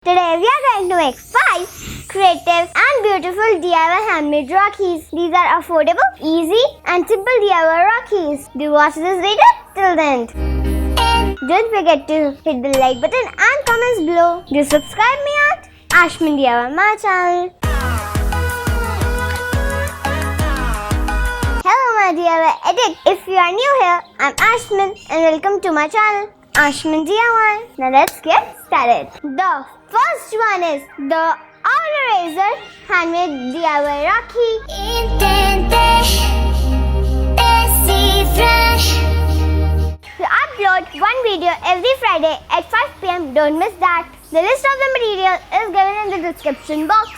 Today we are going to make 5 creative and beautiful DIY handmade Rakhis. These are affordable, easy and simple DIY Rakhis. Do watch this video till the end. Don't forget to hit the like button and comments below. Do subscribe me at Aishmin DIY my channel. Hello my DIY addict. If you are new here, I'm Aishmin and welcome to my channel. Aishmin DIY. Now let's get started. The first one is the All Eraser Handmade DIY Rakhi. We upload one video every Friday at 5 p.m. Don't miss that. The list of the material is given in the description box.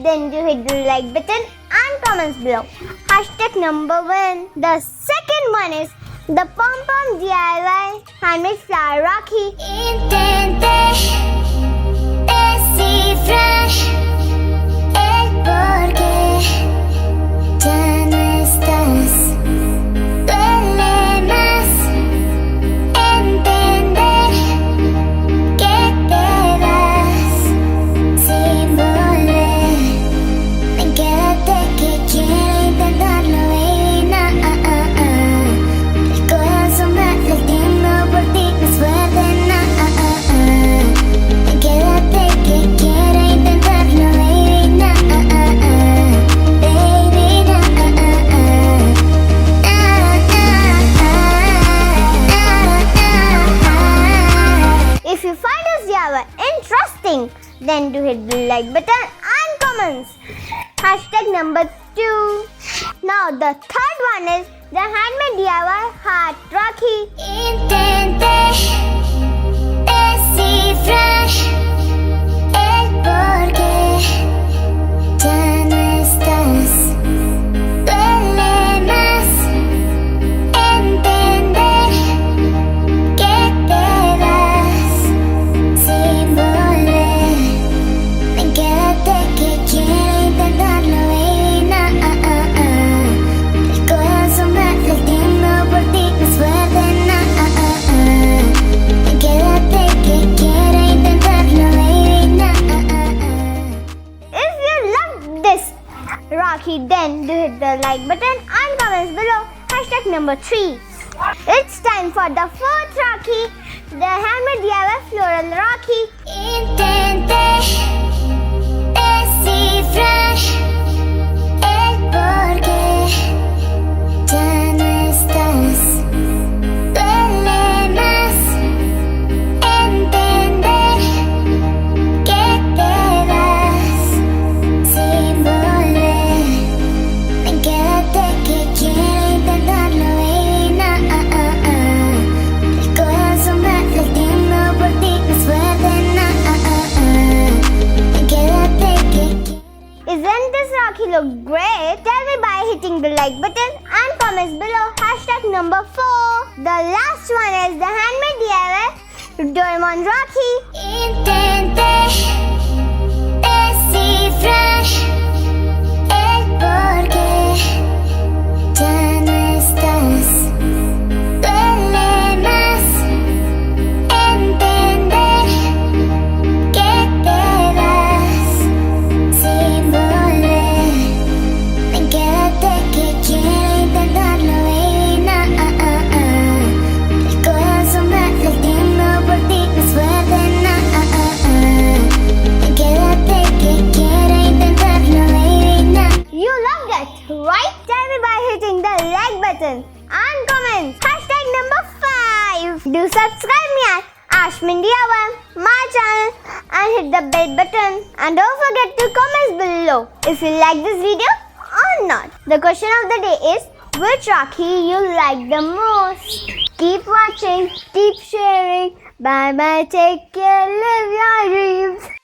Then do hit the like button and comments below. Hashtag number 1. The second one is the Pom Pom DIY Handmade Flower Rakhi. Interesting, then do hit the like button and comments. Hashtag number 2. Now the third one is the Handmade DIY Heart Rakhi. Rakhi, then do hit the like button and comments below. Hashtag number 3. It's time for the fourth Rakhi, the Handmade DIY Floral Rakhi. Look great. Tell me by hitting the like button and comments below. Hashtag number 4. The last one is the Handmade DIY Diamond Rakhi. And comments. Hashtag number 5. Do subscribe me at Aishmin DIY my channel and hit the bell button. And don't forget to comment below if you like this video or not. The question of the day is, which Rakhi you like the most? Keep watching, keep sharing Bye bye, take care, live your dreams.